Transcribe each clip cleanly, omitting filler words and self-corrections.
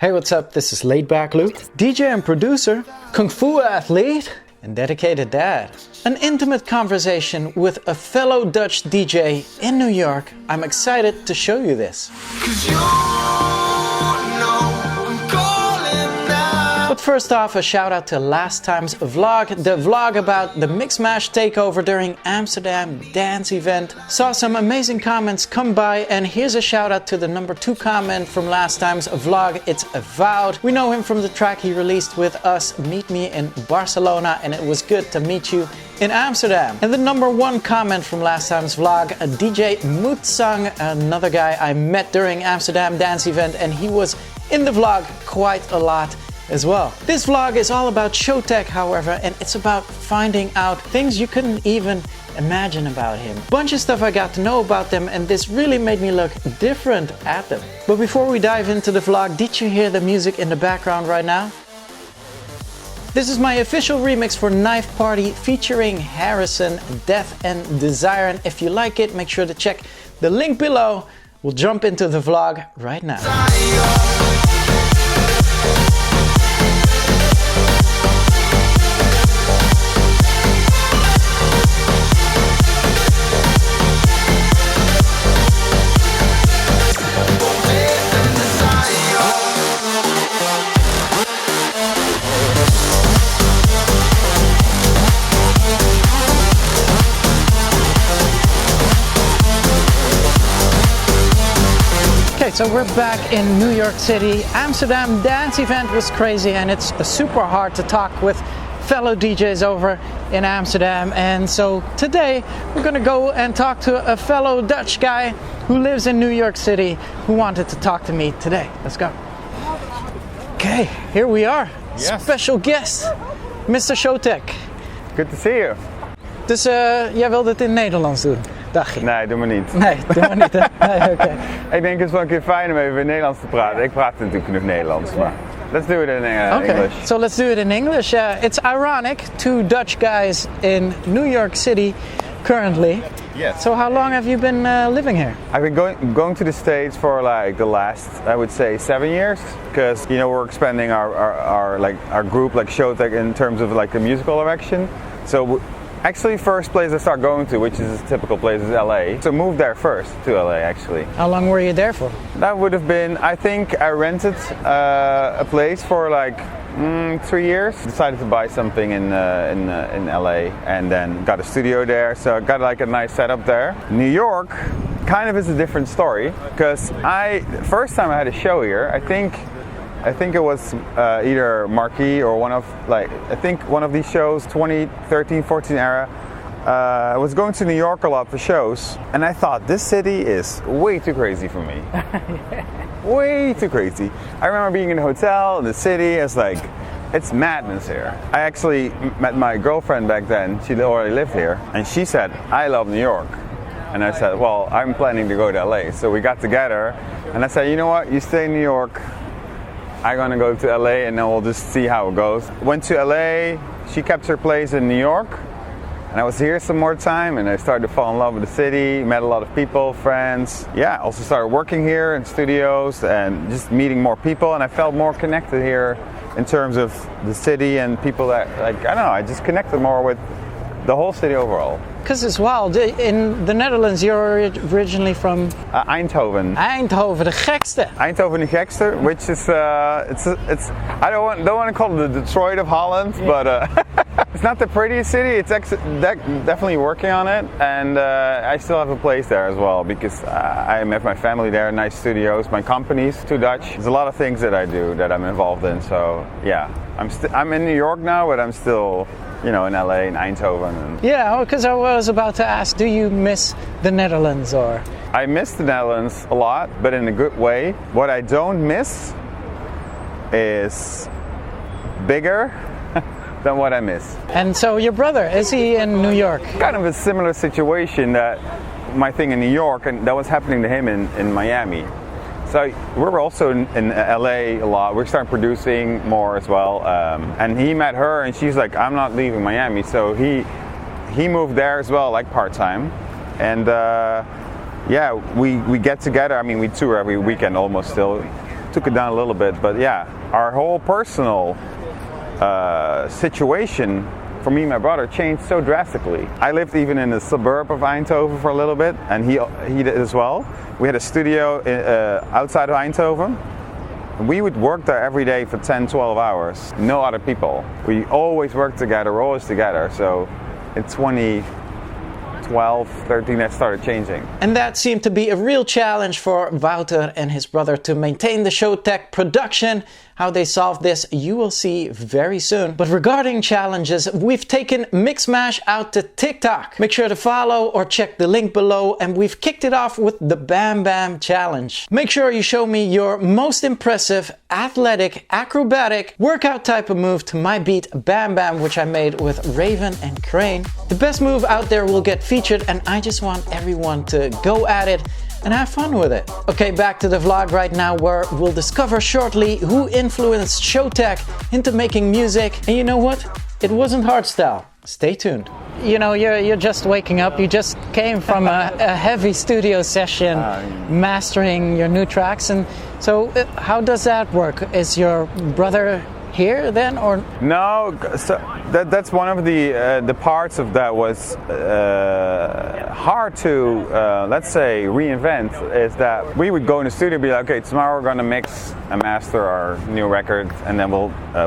Hey, what's up? This is Laidback Luke, DJ and producer, Kung Fu athlete, and dedicated dad. An intimate conversation with a fellow Dutch DJ in New York. I'm excited to show you this. But first off, a shout out to last time's vlog, the vlog about the Mixmash Takeover during Amsterdam dance event. Saw some amazing comments come by, and here's a shout out to the number 2 comment from last time's vlog. It's Avowed. We know him from the track he released with us, Meet Me in Barcelona, and it was good to meet you in Amsterdam. And the number 1 comment from last time's vlog, a DJ Mootsang, another guy I met during Amsterdam dance event, and he was in the vlog quite a lot as well. This vlog is all about Showtek, however, and it's about finding out things you couldn't even imagine about him. Bunch of stuff I got to know about them, and this really made me look different at them. But before we dive into the vlog, did you hear the music in the background right now? This is my official remix for Knife Party featuring Harrison, Death and Desire, and if you like it, make sure to check the link below. We'll jump into the vlog right now. So we're back in New York City. Amsterdam dance event was crazy, and it's super hard to talk with fellow DJs over in Amsterdam. And so today we're gonna go and talk to a fellow Dutch guy who lives in New York City who wanted to talk to me today. Let's go. Okay, here we are. Yes. Special guest, Mr. Showtek. Good to see you. Dus jij wilde het in Nederlands doen, dacht je? Nee, doe maar niet. Nee, doe maar niet, hè? Nee, okay. Ik denk het is wel een keer fijn om even in Nederlands te praten. Ik praat natuurlijk genoeg Nederlands, maar let's do it in English. So let's do it in English. It's ironic, 2 Dutch guys in New York City currently. Yes. So how long have you been living here? I've been going to the States for like the last, I would say, 7 years, because you know we're expanding our group like Showtek in terms of like a musical direction. So actually, first place I started going to, which is a typical place, is LA. So moved there first to LA, actually. How long were you there for? That would have been, I think I rented a place for like 3 years. Decided to buy something in LA, and then got a studio there. So I got like a nice setup there. New York kind of is a different story, because first time I had a show here, I think it was either Marquee or one of these shows, 2013-14 era. I was going to New York a lot for shows, and I thought this city is way too crazy for me. Way too crazy. I remember being in a hotel in the city. It's like, it's madness here. I actually met my girlfriend back then. She already lived here, and she said, I love New York. And I said, well, I'm planning to go to LA. So we got together, and I said, you know what, you stay in New York, I'm gonna go to LA, and then we'll just see how it goes. Went to LA, she kept her place in New York, and I was here some more time, and I started to fall in love with the city, met a lot of people, friends. Yeah, also started working here in studios and just meeting more people, and I felt more connected here in terms of the city and people that, like, I don't know, I just connected more with the whole city overall. Because it's wild. In the Netherlands, you're originally from Eindhoven. Eindhoven, de gekste. Eindhoven, de gekste, which is it's I don't want to call it the Detroit of Holland, yeah. But it's not the prettiest city. It's definitely working on it, and I still have a place there as well, because I met my family there, nice studios, my company's too Dutch. There's a lot of things that I do that I'm involved in. So yeah, I'm in New York now, but I'm still, you know, in LA, in Eindhoven. Yeah, because I was about to ask, do you miss the Netherlands or? I miss the Netherlands a lot, but in a good way. What I don't miss is bigger than what I miss. And so your brother, is he in New York? Kind of a similar situation, that my thing in New York, and that was happening to him in Miami. So we're also in LA a lot. We're starting producing more as well. And he met her, and she's like, I'm not leaving Miami. So he moved there as well, like part-time. And yeah, we get together. I mean, we tour every weekend almost still took it down a little bit. But yeah, our whole personal situation for me and my brother changed so drastically. I lived even in the suburb of Eindhoven for a little bit, and he did as well. We had a studio outside of Eindhoven. We would work there every day for 10, 12 hours. No other people. We always worked together, we're always together. So in 2012, 13, that started changing. And that seemed to be a real challenge for Wouter and his brother to maintain the Showtek production. How they solved this, you will see very soon. But regarding challenges, we've taken Mixmash out to TikTok. Make sure to follow or check the link below, and we've kicked it off with the Bam Bam Challenge. Make sure you show me your most impressive, athletic, acrobatic, workout type of move to my beat Bam Bam, which I made with Raven and Crane. The best move out there will get featured, and I just want everyone to go at it and have fun with it. Okay, back to the vlog right now, where we'll discover shortly who influenced Showtek into making music. And you know what? It wasn't hardstyle. Stay tuned. You know, you're just waking up. You just came from a heavy studio session mastering your new tracks. And so how does that work? Is your brother here then, or? No, so that's one of the parts of that was hard to, let's say, reinvent, is that we would go in the studio and be like, okay, tomorrow we're going to mix and master our new record, and then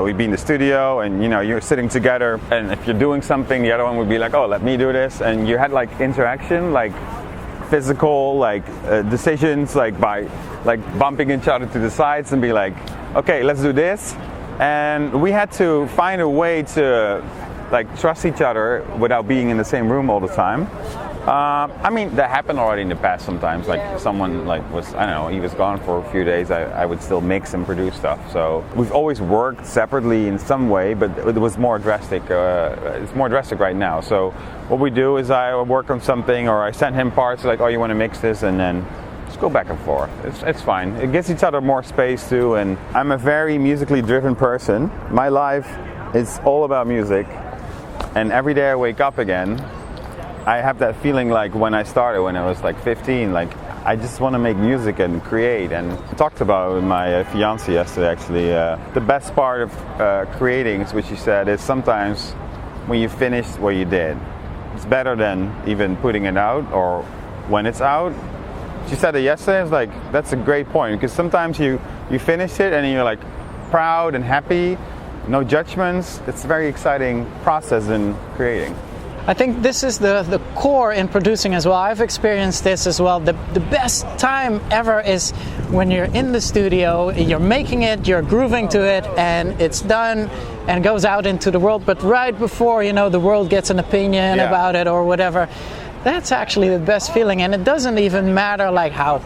we'd be in the studio, and you know, you're sitting together, and if you're doing something, the other one would be like, oh, let me do this, and you had like interaction, like physical, like decisions, like by like bumping each other to the sides and be like, okay, let's do this. And we had to find a way to like trust each other without being in the same room all the time. I mean, that happened already in the past sometimes. Like someone like was, I don't know, he was gone for a few days. I would still mix and produce stuff. So we've always worked separately in some way, but it was more drastic. It's more drastic right now. So what we do is I work on something, or I send him parts like, oh, you want to mix this, and then just go back and forth. It's fine. It gives each other more space too. And I'm a very musically driven person. My life is all about music. And every day I wake up again, I have that feeling like when I started, when I was like 15, like I just want to make music and create. And I talked about with my fiance yesterday actually, the best part of creating, which she said, is sometimes when you finish what you did, it's better than even putting it out or when it's out. She said it yesterday. It's like, that's a great point, because sometimes you finish it and you're like proud and happy, no judgments. It's a very exciting process in creating. I think this is the core in producing as well. I've experienced this as well. The best time ever is when you're in the studio, you're making it, you're grooving to it, and it's done and goes out into the world. But right before, you know, the world gets an opinion about it or whatever, that's actually the best feeling. And it doesn't even matter like how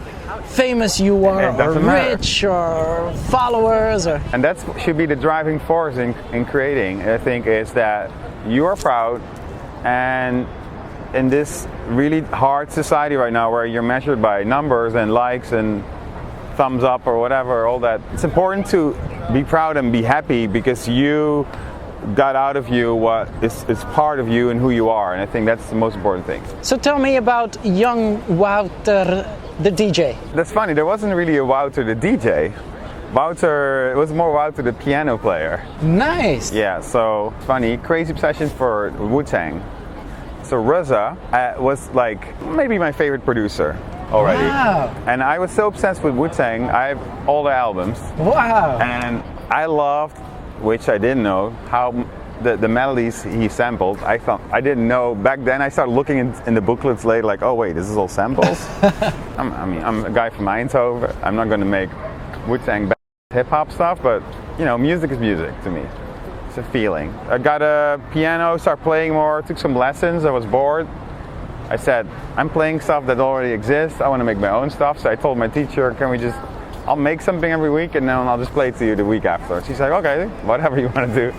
famous you are, or rich, or followers, or... And that should be the driving force in creating, I think, is that you are proud. And in this really hard society right now, where you're measured by numbers and likes and thumbs up or whatever, all that, it's important to be proud and be happy, because you got out of you what is part of you and who you are. And I think that's the most important thing. So tell me about young Wouter, the DJ. That's funny, there wasn't really a Wouter the DJ. Wouter, it was more Wouter the piano player. Nice! Yeah, so funny, crazy obsession for Wu-Tang. So RZA was like maybe my favorite producer already. Wow. And I was so obsessed with Wu-Tang, I have all the albums. Wow! And I loved, which I didn't know, how the melodies he sampled. I didn't know back then. I started looking in the booklets later, like, oh wait, this is all samples. I'm a guy from Eindhoven. I'm not going to make Wu-Tang hip hop stuff, but you know, music is music to me. It's a feeling. I got a piano, started playing more, took some lessons. I was bored. I said, I'm playing stuff that already exists. I want to make my own stuff. So I told my teacher, I'll make something every week and then I'll just play it to you the week after. She's like, okay, whatever you want to do.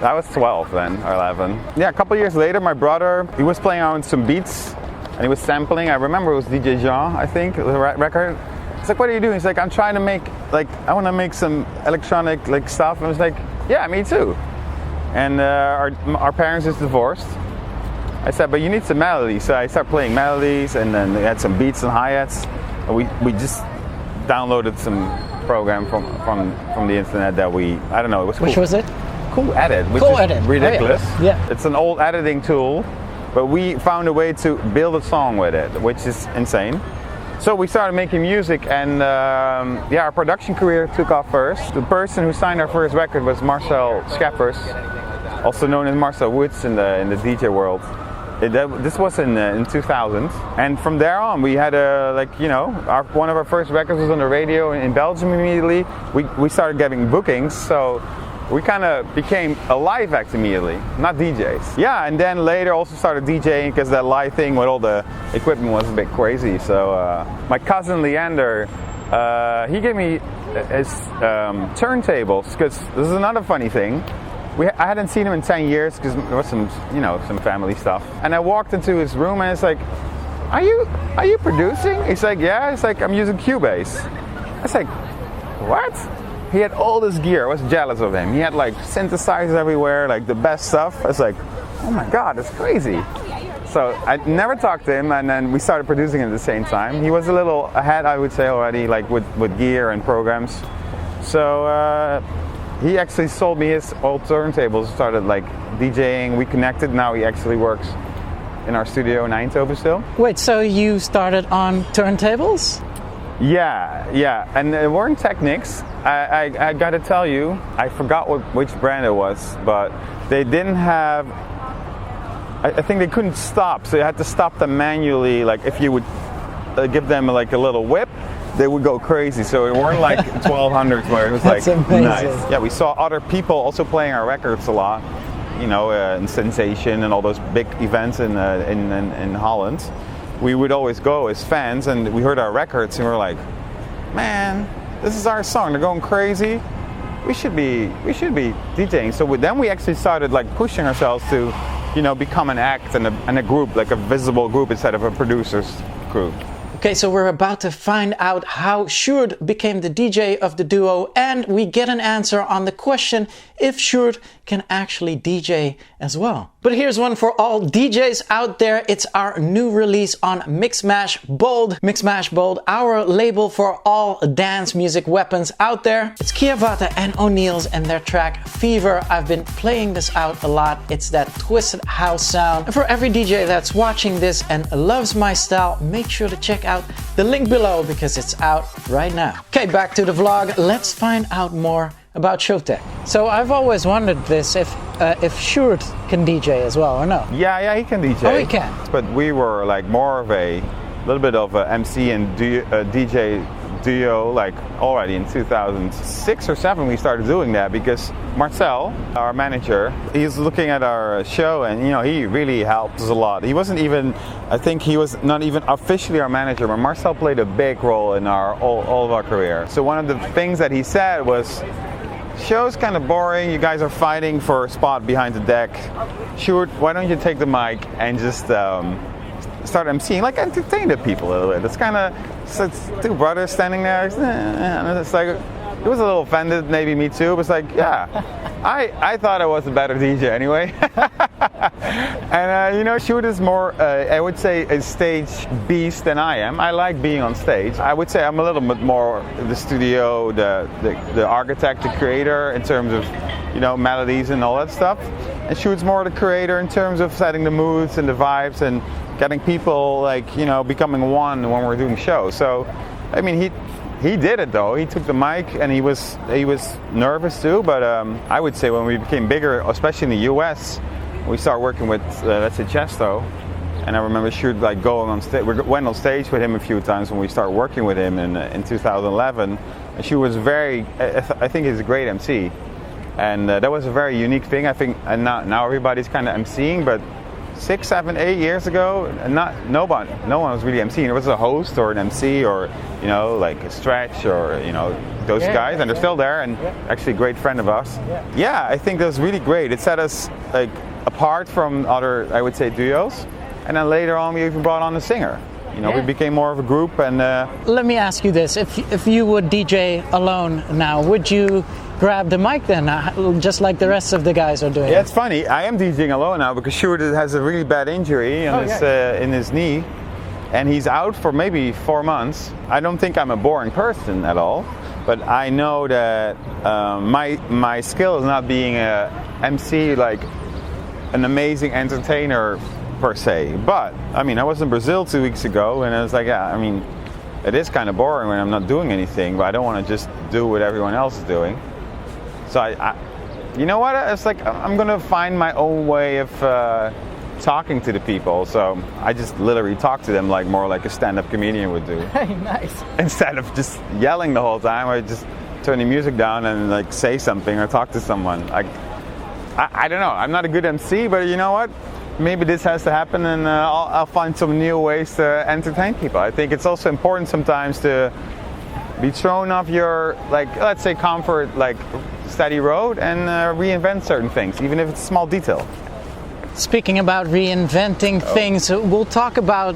I was 12 then, or 11. Yeah, a couple years later, my brother, he was playing on some beats and he was sampling. I remember it was DJ Jean, I think, the record. It's like, what are you doing? He's like, I'm trying to make, I want to make some electronic stuff. And I was like, yeah, me too. And our parents is divorced. I said, but you need some melodies. So I started playing melodies, and then they had some beats and hi-hats. And we just downloaded some program from the internet that I don't know, it was cool. Which was it? Cool Edit, which Cool is Edit. ridiculous. Oh, yeah. It's an old editing tool, but we found a way to build a song with it, which is insane. So we started making music, and our production career took off first. The person who signed our first record was Marcel Scheppers, also known as Marcel Woods in the DJ world. This was in 2000, and from there on we had one of our first records was on the radio in Belgium immediately. We started getting bookings, so we kind of became a live act immediately, not DJs. Yeah, and then later also started DJing because that live thing with all the equipment was a bit crazy. So my cousin Leander, he gave me his turntables, because this is another funny thing. I hadn't seen him in 10 years because there was some family stuff. And I walked into his room and it's like, are you producing? He's like, yeah. It's like, I'm using Cubase. I was like, what? He had all this gear. I was jealous of him. He had like synthesizers everywhere, like the best stuff. I was like, oh my God, that's crazy. So I never talked to him, and then we started producing at the same time. He was a little ahead, I would say, already, like with gear and programs. So he actually sold me his old turntables, started like DJing. We connected. Now he actually works in our studio in Eindhoven still. Wait, so you started on turntables? Yeah, and they weren't Technics. I gotta tell you, I forgot which brand it was, but they didn't have. I think they couldn't stop, so you had to stop them manually. Like if you would give them like a little whip, they would go crazy. So it weren't like 1200s where it was like amazing. Nice. Yeah, we saw other people also playing our records a lot. In Sensation and all those big events in Holland. We would always go as fans, and we heard our records and we were like, man, this is our song, they're going crazy. We should be DJing. So then we actually started like pushing ourselves to, become an act and a group, like a visible group instead of a producer's group. Okay, so we're about to find out how Sjoerd became the DJ of the duo, and we get an answer on the question if Sjoerd can actually DJ as well. But here's one for all DJs out there. It's our new release on Mixmash Bold. Mixmash Bold, our label for all dance music weapons out there. It's Kiavata and O'Neill's and their track Fever. I've been playing this out a lot. It's that twisted house sound. And for every DJ that's watching this and loves my style, make sure to check out the link below because it's out right now. Okay, back to the vlog. Let's find out more about Showtek. So I've always wondered this, if Sjoerd can DJ as well or no? Yeah, he can DJ. Oh, he can. But we were like more of a little bit of a MC and DJ duo, like already in 2006 or 7 we started doing that because Marcel, our manager, he's looking at our show and he really helped us a lot. He wasn't even, I think he was not even officially our manager, but Marcel played a big role in all of our career. So one of the things that he said was, show's kind of boring, you guys are fighting for a spot behind the deck. Sjoerd, why don't you take the mic and just start emceeing, like entertain the people a little bit. It's kind of, it's two brothers standing there, and it's like, he was a little offended, maybe me too. It was like, yeah, I thought I was a better DJ anyway. And Sjoerd is more, I would say, a stage beast than I am. I like being on stage. I would say I'm a little bit more the studio, the architect, the creator in terms of, melodies and all that stuff. And Sjoerd's more the creator in terms of setting the moods and the vibes and getting people becoming one when we're doing shows. So, I mean, he did it though. He took the mic and he was nervous too. But I would say when we became bigger, especially in the US, we started working with let's say Chesto. And I remember Sjoerd going on stage. We went on stage with him a few times when we started working with him in 2011. And Sjoerd was I think he's a great MC. And that was a very unique thing. I think, and now everybody's kind of MCing, but 6, 7, 8 years ago, no one was really MCing. It was a host or an MC or like a Stretch or those guys, and they're still there and actually a great friend of us. Yeah, I think that was really great. It set us like apart from other, I would say, duos, and then later on we even brought on a singer. We became more of a group. And let me ask you this: if you would DJ alone now, would you grab the mic then, just like the rest of the guys are doing? Yeah, it's funny. I am DJing alone now because Sjoerd has a really bad injury in his knee, and he's out for maybe 4 months. I don't think I'm a boring person at all, But I know that my skill is not being a MC, like an amazing entertainer per se. But I mean, I was in Brazil 2 weeks ago, and I was like, yeah, I mean, it is kind of boring when I'm not doing anything, but I don't want to just do what everyone else is doing. So I you know what? It's like I'm gonna find my own way of talking to the people. So I just literally talk to them like more like a stand-up comedian would do. Hey, nice. Instead of just yelling the whole time, I just turn the music down and like say something or talk to someone. I don't know. I'm not a good MC, but you know what? Maybe this has to happen, and I'll find some new ways to entertain people. I think it's also important sometimes to be thrown off your, like, let's say, comfort, like, steady road, and reinvent certain things, even if it's a small detail. Speaking about reinventing things, we'll talk about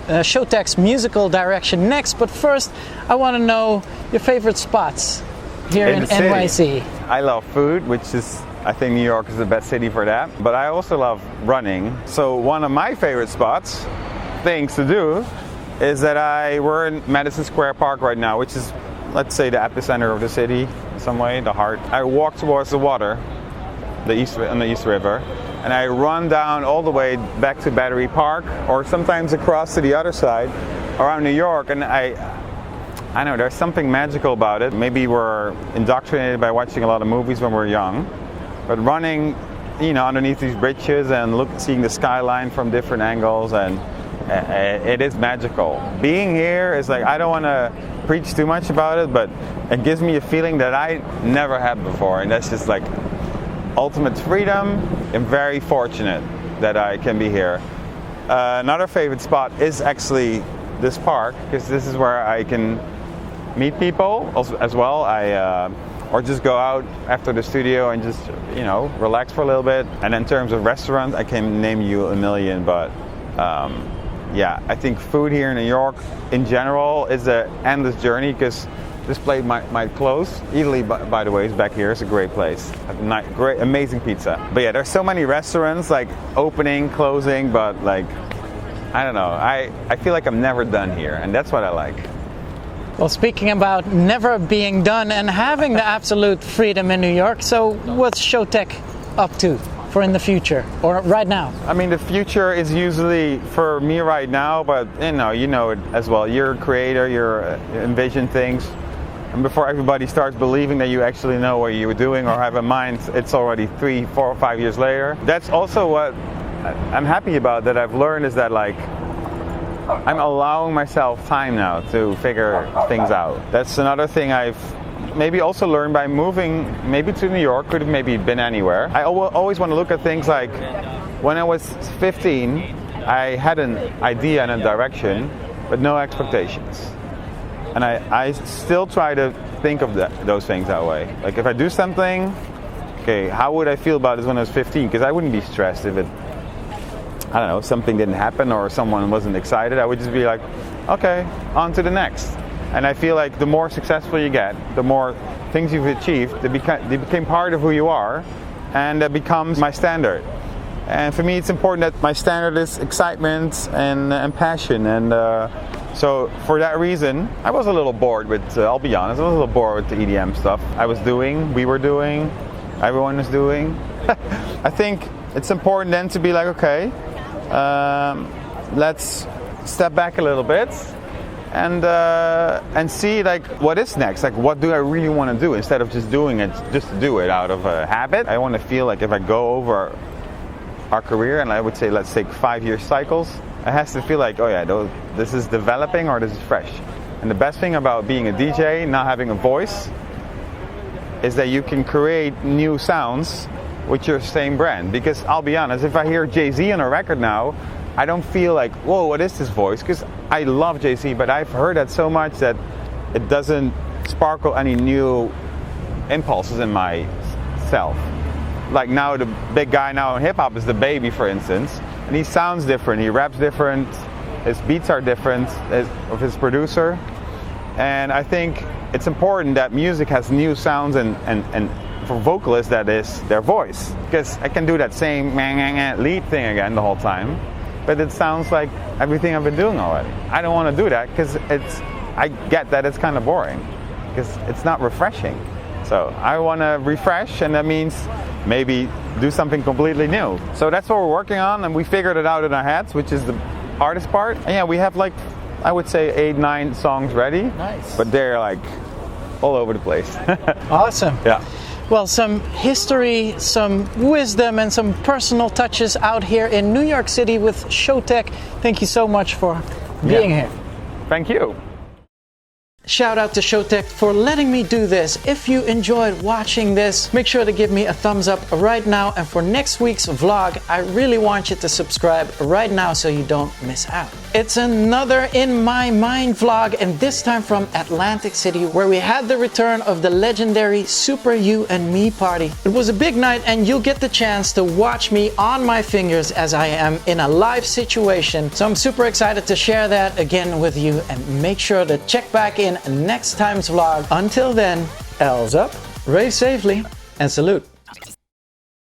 Showtek's musical direction next, but first I want to know your favorite spots here in NYC. I love food, which is, I think New York is the best city for that, but I also love running. So one of my favorite spots, things to do, is that we're in Madison Square Park right now, which is, let's say, the epicenter of the city in some way, the heart. I walk towards the water, on the East River, and I run down all the way back to Battery Park, or sometimes across to the other side around New York, and I know there's something magical about it. Maybe we're indoctrinated by watching a lot of movies when we're young, but running, you know, underneath these bridges and seeing the skyline from different angles, and it is magical. Being here is like, I don't want to preach too much about it, but it gives me a feeling that I never had before, and that's just like ultimate freedom. I'm very fortunate that I can be here. Another favorite spot is actually this park, because this is where I can meet people as well. Or just go out after the studio and just, you know, relax for a little bit. And in terms of restaurants, I can name you a million, but yeah, I think food here in New York in general is an endless journey, because this place might close. Italy, by the way, is back here. It's a great place. Great, amazing pizza. But yeah, there's so many restaurants like opening, closing, but like, I don't know. I feel like I'm never done here, and that's what I like. Well, speaking about never being done and having the absolute freedom in New York, so what's Showtek up to for in the future, or right now? I mean, the future is usually for me right now, but you know it as well. You're a creator, you envision things, and before everybody starts believing that you actually know what you're doing or have a mind, it's already 3, 4, 5 years later. That's also what I'm happy about, that I've learned, is that like, I'm allowing myself time now to figure things out. That's another thing I've maybe also learned by moving maybe to New York, could have maybe been anywhere. I always want to look at things like, when I was 15, I had an idea and a direction, but no expectations. And I still try to think of those things that way. Like if I do something, okay, how would I feel about this when I was 15? Because I wouldn't be stressed if it, I don't know, something didn't happen or someone wasn't excited. I would just be like, okay, on to the next. And I feel like the more successful you get, the more things you've achieved, they became part of who you are, and that becomes my standard. And for me, it's important that my standard is excitement and passion. And so for that reason, I was a little bored with, I'll be honest, I was a little bored with the EDM stuff we were doing, everyone is doing. I think it's important then to be like, okay, let's step back a little bit and see like what is next. Like, what do I really want to do, instead of just doing it just to do it out of a habit. I want to feel like if I go over our career, and I would say let's take 5-year cycles, it has to feel like, oh yeah, this is developing or this is fresh. And the best thing about being a DJ, not having a voice, is that you can create new sounds with your same brand. Because I'll be honest, if I hear Jay-Z on a record now, I don't feel like, whoa, what is this voice? Because I love Jay-Z, but I've heard that so much that it doesn't sparkle any new impulses in myself. Like now, the big guy now in hip-hop is the Baby, for instance, and he sounds different, he raps different, his beats are different of his producer. And I think it's important that music has new sounds, and for vocalists, that is their voice. Because I can do that same lead thing again the whole time, but it sounds like everything I've been doing already. I don't want to do that, because I get that it's kind of boring. because it's not refreshing. So I want to refresh, and that means maybe do something completely new. So that's what we're working on, and we figured it out in our heads, which is the hardest part. And yeah, we have like, I would say 8-9 songs ready. Nice. But they're like all over the place. Awesome. Yeah. Well, some history, some wisdom, and some personal touches out here in New York City with Showtek. Thank you so much for being here. Thank you. Shout out to Showtek for letting me do this. If you enjoyed watching this, make sure to give me a thumbs up right now. And for next week's vlog, I really want you to subscribe right now so you don't miss out. It's another In My Mind vlog, and this time from Atlantic City, where we had the return of the legendary Super You and Me party. It was a big night, and you'll get the chance to watch me on my fingers as I am in a live situation. So I'm super excited to share that again with you, and make sure to check back in next time's vlog. Until then, L's up, rave safely, and salute.